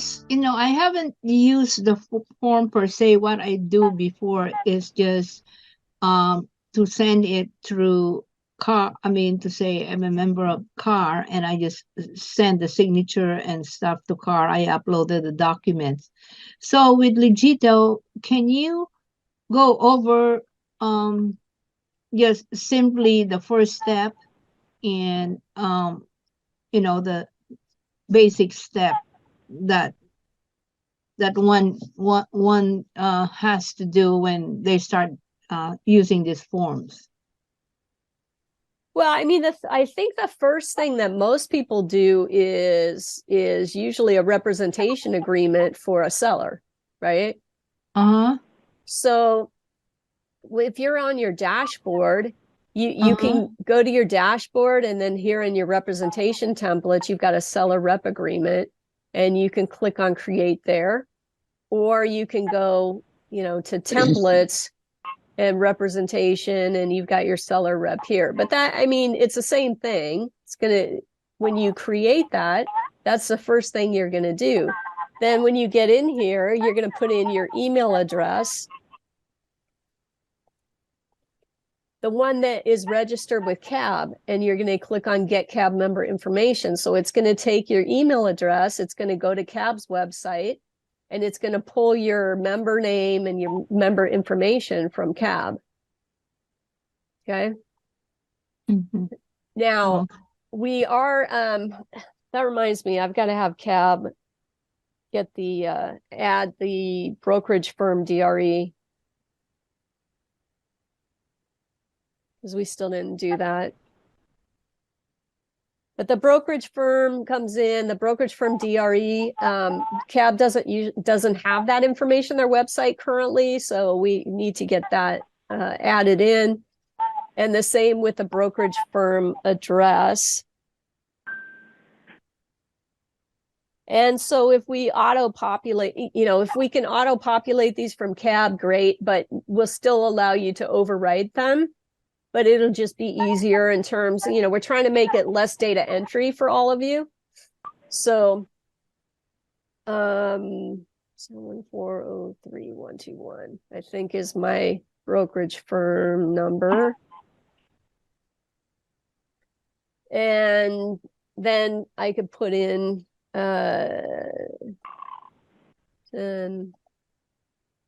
just, I haven't used the form per se. What I do before is just to send it through car. I mean, to say I'm a member of car, and I just send the signature and stuff to car. I uploaded the documents. So with Legito, can you go over just simply the first step and the basic step that one has to do when they start using these forms? Well, I mean, I think the first thing that most people do is usually a representation agreement for a seller, right? Uh-huh. So if you're on your dashboard, you can go to your dashboard, and then here in your representation templates, you've got a seller rep agreement, and you can click on create there, or you can go, to templates and representation, and you've got your seller rep here. But that, I mean, it's the same thing. When you create that, that's the first thing you're going to do. Then when you get in here, you're going to put in your email address, the one that is registered with CAB, and you're going to click on get CAB member information. So it's going to take your email address, it's going to go to CAB's website, and it's going to pull your member name and your member information from CAB. Okay. Mm-hmm. Now we are, that reminds me, I've got to have CAB get add the brokerage firm DRE, because we still didn't do that. But the brokerage firm comes in, the brokerage firm DRE, CAB doesn't have that information on their website currently, so we need to get that added in. And the same with the brokerage firm address. And so if we auto-populate, if we can auto-populate these from CAB, great, but we'll still allow you to override them. But it'll just be easier in terms, we're trying to make it less data entry for all of you. So 7403121, I think, is my brokerage firm number. And then I could put in 10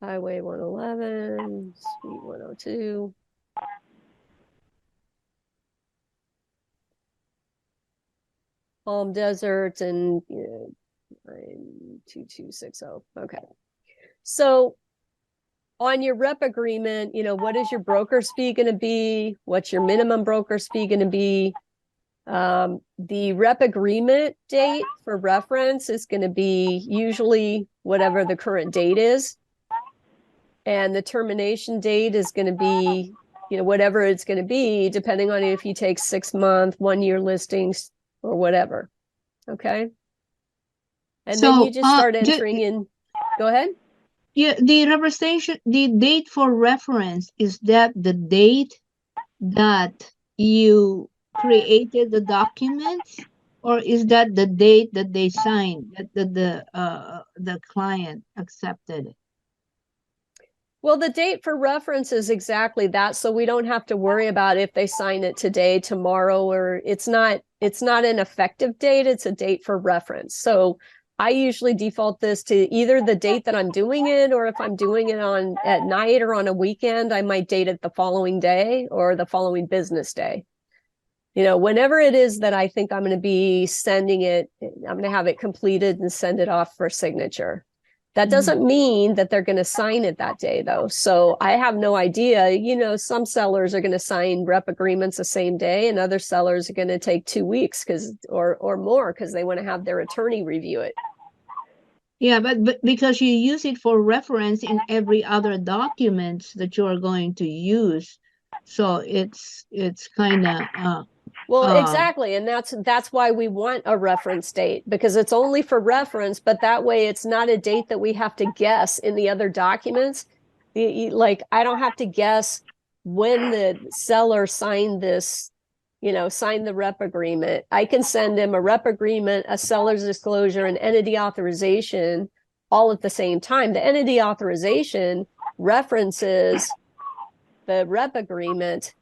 Highway 111, Suite 102. Palm Desert, and 2260. Okay. So on your rep agreement, what is your broker's fee going to be? What's your minimum broker's fee going to be? The rep agreement date for reference is going to be usually whatever the current date is. And the termination date is going to be, whatever it's going to be, depending on if you take 6-month, 1-year listings, or whatever. Okay. And then you just start entering in. Go ahead. Yeah, the representation, the date for reference, is that the date that you created the documents, or is that the date that they signed, that the client accepted it? Well, the date for reference is exactly that, so we don't have to worry about if they sign it today, tomorrow, or it's not an effective date, it's a date for reference. So I usually default this to either the date that I'm doing it, or if I'm doing it at night or on a weekend, I might date it the following day or the following business day. Whenever it is that I think I'm going to be sending it, I'm going to have it completed and send it off for signature. That doesn't mean that they're going to sign it that day, though. So I have no idea. Some sellers are going to sign rep agreements the same day, and other sellers are going to take 2 weeks or more because they want to have their attorney review it. Yeah, but because you use it for reference in every other documents that you are going to use, so it's kind of well, exactly. And that's why we want a reference date, because it's only for reference, but that way it's not a date that we have to guess in the other documents. Like, I don't have to guess when the seller signed this sign the rep agreement. I can send him a rep agreement, a seller's disclosure, and entity authorization all at the same time. The entity authorization references the rep agreement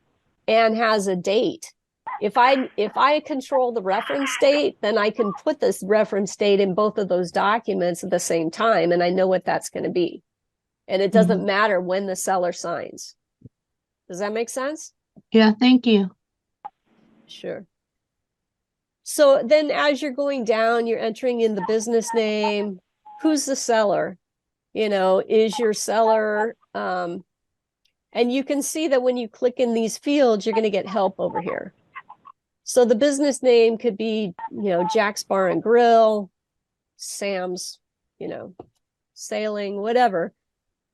and has a date. If I control the reference date, then I can put this reference date in both of those documents at the same time, and I know what that's going to be. And it doesn't matter when the seller signs. Does that make sense? Yeah, thank you. Sure. So then as you're going down, you're entering in the business name. Who's the seller? Is your seller, and you can see that when you click in these fields, you're going to get help over here. So the business name could be, Jack's Bar and Grill, Sam's, Sailing, whatever.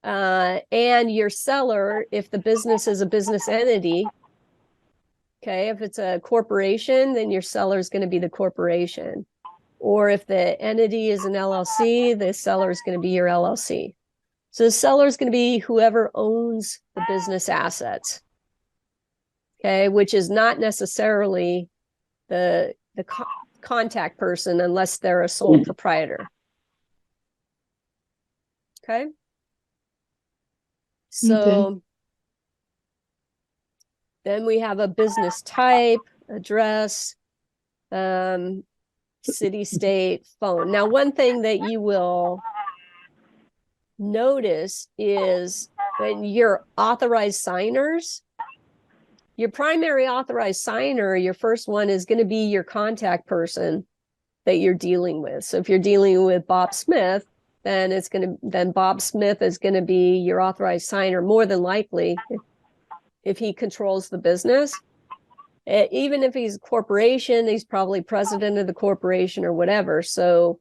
And your seller, if the business is a business entity, okay, if it's a corporation, then your seller is going to be the corporation. Or if the entity is an LLC, the seller is going to be your LLC. So the seller is going to be whoever owns the business assets. Okay, which is not necessarily the contact person unless they're a sole proprietor. Okay. So then we have a business type, address, city, state, phone. Now, one thing that you will notice is when you're authorized signers, your primary authorized signer, your first one is going to be your contact person that you're dealing with. So if you're dealing with Bob Smith, then Bob Smith is going to be your authorized signer more than likely if he controls the business. Even if he's a corporation, he's probably president of the corporation or whatever. So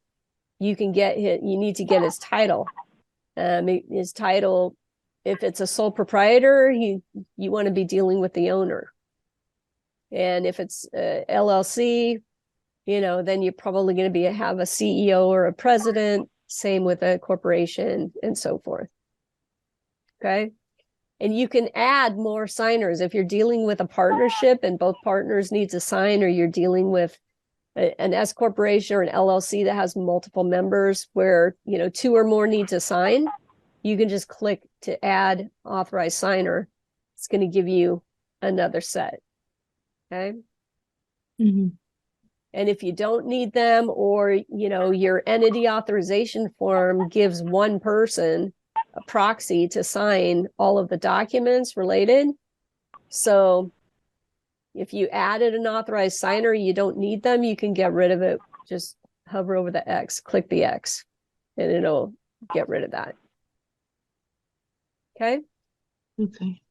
you need to get his title. His title, if it's a sole proprietor, you want to be dealing with the owner. And if it's LLC, then you're probably going to have a CEO or a president. Same with a corporation and so forth. Okay. And you can add more signers. If you're dealing with a partnership and both partners need to sign, or you're dealing with an S corporation or an LLC that has multiple members where, 2 or more need to sign, you can just click to add authorized signer. It's going to give you another set. Okay. And if you don't need them, or, your entity authorization form gives one person a proxy to sign all of the documents related. So if you added an authorized signer, you don't need them, you can get rid of it. Just hover over the X, click the X, and it'll get rid of that. Okay. Okay.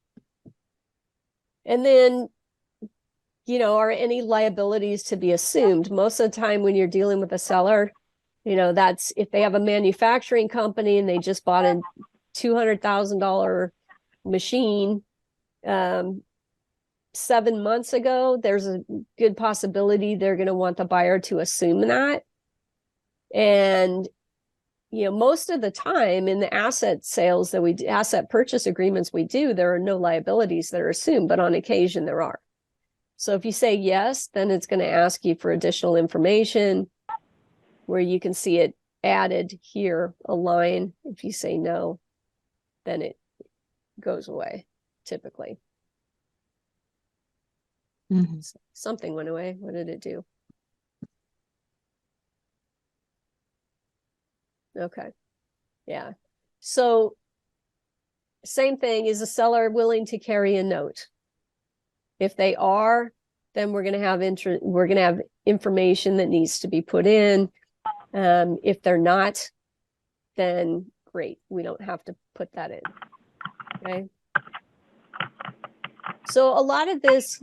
And then, are any liabilities to be assumed? Most of the time when you're dealing with a seller, that's if they have a manufacturing company and they just bought a $200,000 machine 7 months ago, there's a good possibility they're going to want the buyer to assume that. And, most of the time in the asset sales that asset purchase agreements we do, there are no liabilities that are assumed, but on occasion there are. So if you say yes, then it's going to ask you for additional information where you can see it added here, a line. If you say no, then it goes away, typically. Something went away. What did it do? Okay. Yeah. So same thing, is the seller willing to carry a note? If they are, then we're going to have information that needs to be put in. If they're not, then great, we don't have to put that in. Okay. So a lot of this,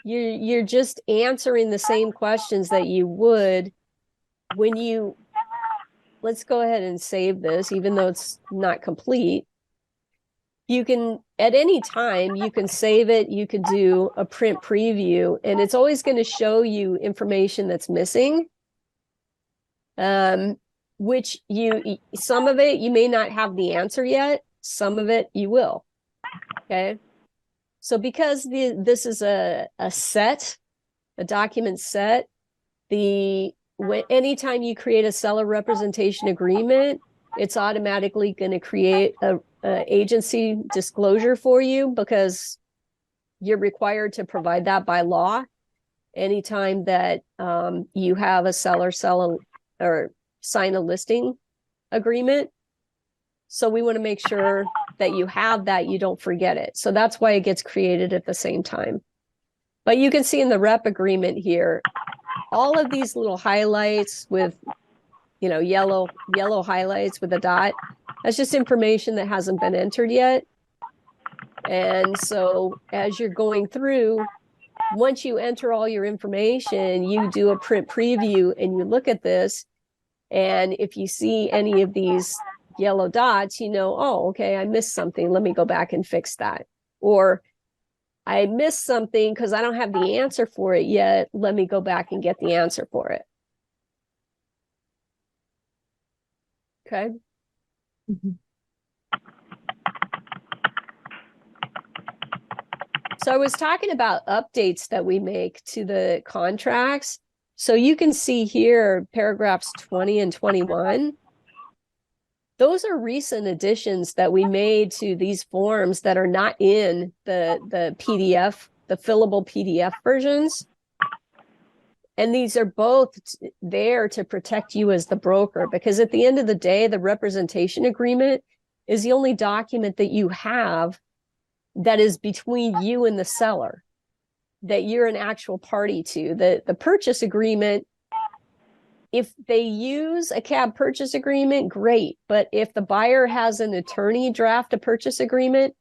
you're just answering the same questions that you would when you, let's go ahead and save this, even though it's not complete. You can, at any time, you can save it, you could do a print preview, and it's always going to show you information that's missing. Which some of it, you may not have the answer yet, some of it you will. Okay. So because this is a set a document set, anytime you create a seller representation agreement, it's automatically going to create a agency disclosure for you, because you're required to provide that by law anytime that you have a seller sell or sign a listing agreement. So we want to make sure that you have that, you don't forget it. So that's why it gets created at the same time. But you can see in the rep agreement here, all of these little highlights with, yellow highlights with a dot, that's just information that hasn't been entered yet. And so as you're going through, once you enter all your information, you do a print preview and you look at this. And if you see any of these yellow dots, oh, okay, I missed something. Let me go back and fix that. Or I missed something because I don't have the answer for it yet. Let me go back and get the answer for it. Okay. Mm-hmm. So I was talking about updates that we make to the contracts. So you can see here, paragraphs 20 and 21. Those are recent additions that we made to these forms that are not in the PDF, the fillable PDF versions. And these are both there to protect you as the broker, because at the end of the day, the representation agreement is the only document that you have that is between you and the seller, that you're an actual party to. The purchase agreement, if they use a cab purchase agreement, great. But if the buyer has an attorney draft a purchase agreement,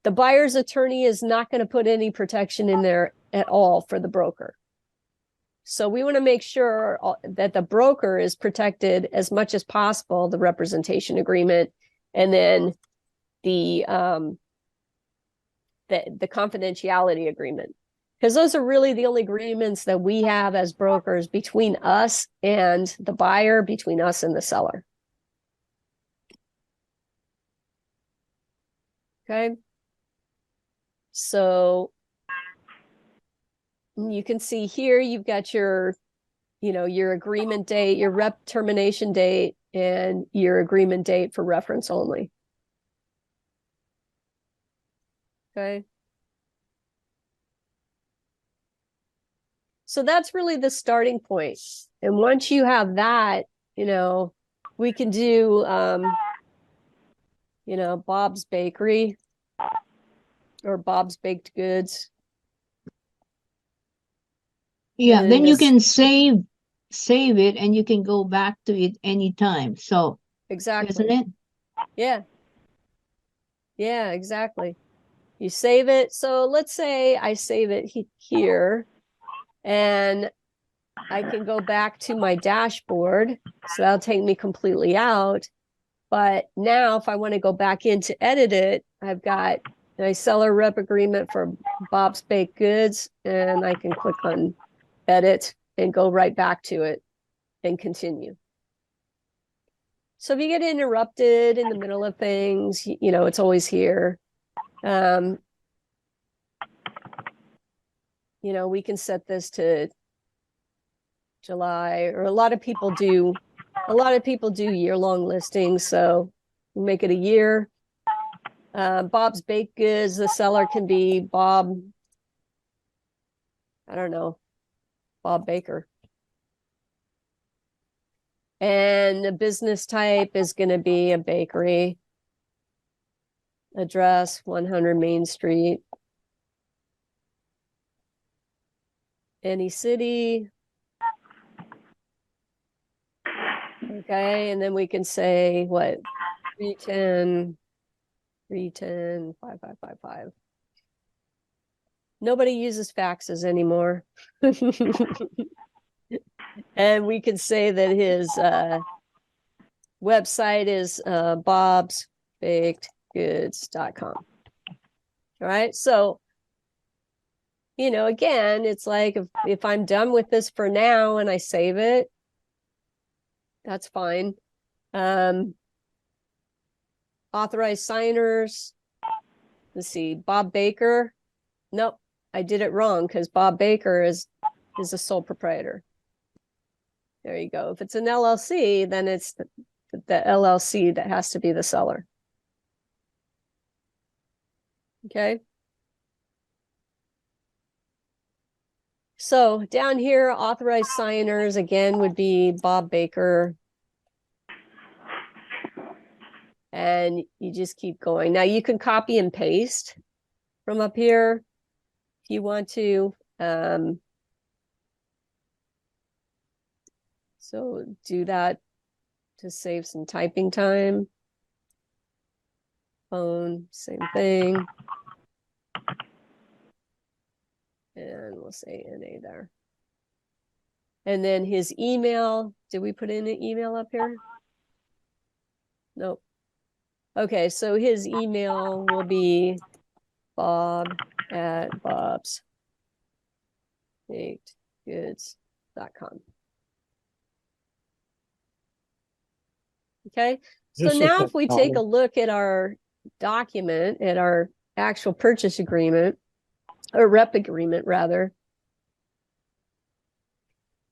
the buyer's attorney is not going to put any protection in there at all for the broker. So we want to make sure that the broker is protected as much as possible, the representation agreement, and then the confidentiality agreement. Because those are really the only agreements that we have as brokers between us and the buyer, between us and the seller. Okay. So you can see here, you've got your agreement date, your rep termination date, and your agreement date for reference only. Okay. So that's really the starting point. And once you have that, we can do, Bob's Bakery or Bob's Baked Goods. Yeah, then you can save it and you can go back to it anytime. So exactly, isn't it? Yeah, exactly. You save it. So let's say I save it here, and I can go back to my dashboard. So that'll take me completely out. But now if I want to go back in to edit it, I've got my seller rep agreement for Bob's Baked Goods, and I can click on edit and go right back to it and continue. So if you get interrupted in the middle of things, it's always here. We can set this to July, or a lot of people do year-long listings, so we'll make it a year. Bob's Baked Goods, the seller can be Bob, I don't know, Bob Baker. And the business type is going to be a bakery. Address 100 Main Street. Any city. Okay, and then we can say what? 310 5555. Nobody uses faxes anymore. And we can say that his website is bobsbakedgoods.com. All right, so again, it's like if I'm done with this for now and I save it, that's fine. Authorized signers. Let's see, Bob Baker. Nope, I did it wrong, because Bob Baker is is the sole proprietor. There you go. If it's an LLC, then it's the LLC that has to be the seller. Okay. So down here, authorized signers again would be Bob Baker. And you just keep going. Now you can copy and paste from up here if you want to. So do that to save some typing time. Phone, same thing. And we'll say NA there. And then his email, did we put in an email up here? Nope. Okay, so his email will be bob@bobsbakedgoods.com. Okay, so now if we take a look at our document, at our actual purchase agreement, or rep agreement rather,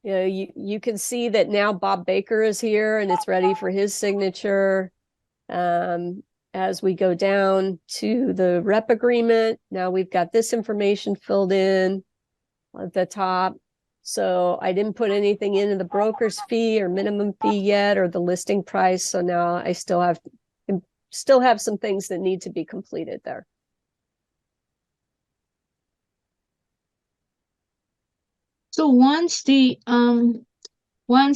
you can see that now Bob Baker is here and it's ready for his signature. As we go down to the rep agreement, now we've got this information filled in at the top. So I didn't put anything into the broker's fee or minimum fee yet, or the listing price. So now I still have some things that need to be completed there. So once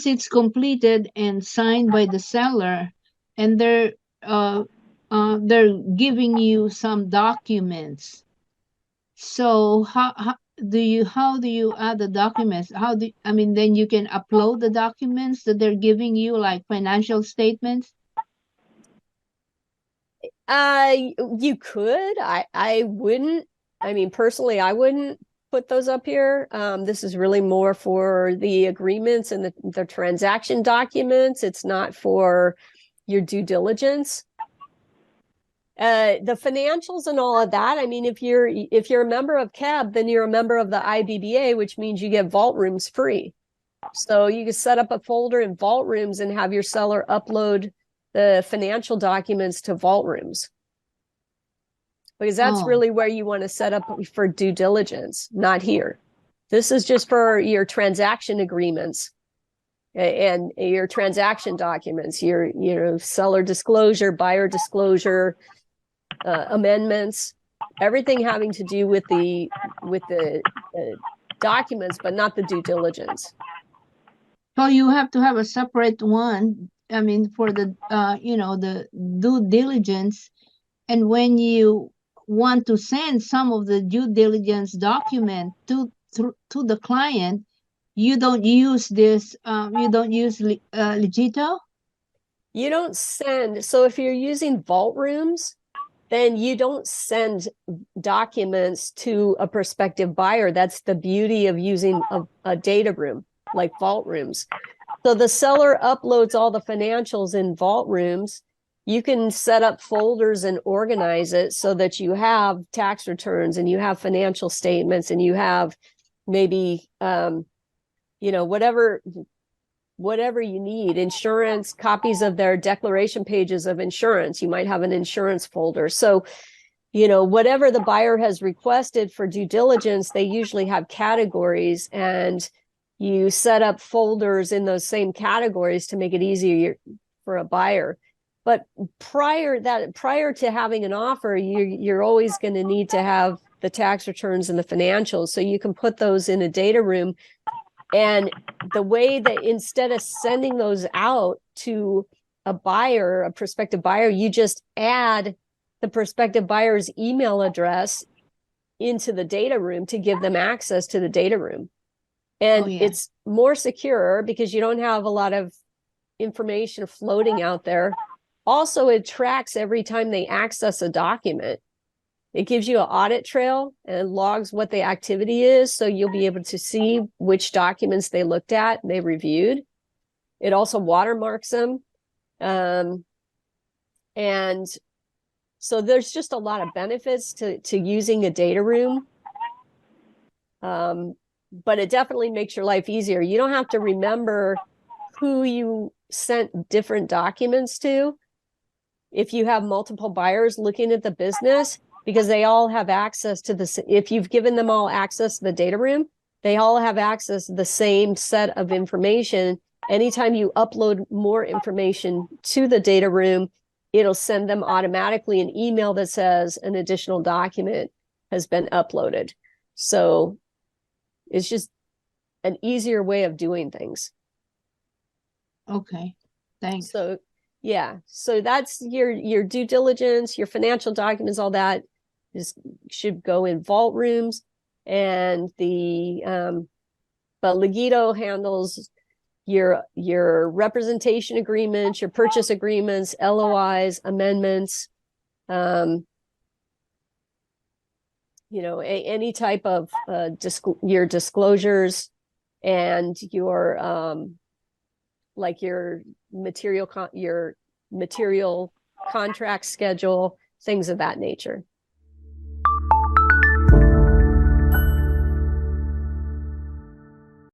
it's completed and signed by the seller, and they're giving you some documents. So how do you add the documents? Then you can upload the documents that they're giving you, like financial statements? You could. I wouldn't. I mean, personally, I wouldn't put those up here. This is really more for the agreements and the transaction documents. It's not for your due diligence. The financials and all of that. I mean, if you're a member of KEB, then you're a member of the IBBA, which means you get vault rooms free. So you can set up a folder in vault rooms and have your seller upload the financial documents to vault rooms, because that's really where you want to set up for due diligence, not here. This is just for your transaction agreements and your transaction documents, your seller disclosure, buyer disclosure, amendments, everything having to do with the documents, but not the due diligence. So you have to have a separate one, I mean, for the the due diligence. And when you want to send some of the due diligence document to the client, you don't use this, you don't use Legito? You don't send. So if you're using vault rooms, then you don't send documents to a prospective buyer. That's the beauty of using a data room like vault rooms. So the seller uploads all the financials in vault rooms. You can set up folders and organize it so that you have tax returns and you have financial statements and you have maybe, whatever you need, insurance, copies of their declaration pages of insurance. You might have an insurance folder. So, whatever the buyer has requested for due diligence, they usually have categories, and you set up folders in those same categories to make it easier for a buyer. But prior to having an offer, you're always going to need to have the tax returns and the financials. So you can put those in a data room. And the way that instead of sending those out to a buyer, a prospective buyer, you just add the prospective buyer's email address into the data room to give them access to the data room. And it's more secure because you don't have a lot of information floating out there. Also, it tracks every time they access a document. It gives you an audit trail and logs what the activity is. So you'll be able to see which documents they looked at and they reviewed. It also watermarks them. And so there's just a lot of benefits to using a data room. but it definitely makes your life easier. You don't have to remember who you sent different documents to if you have multiple buyers looking at the business, because they all have access to this. If you've given them all access to the data room, they all have access to the same set of information. Anytime you upload more information to the data room, it'll send them automatically an email that says an additional document has been uploaded. So it's just an easier way of doing things. Okay, thanks. So yeah, so that's your due diligence, your financial documents, all that is should go in vault rooms, and the but Legito handles your representation agreements, your purchase agreements, LOIs, amendments, any type of your disclosures, and your like your material contract schedule, things of that nature.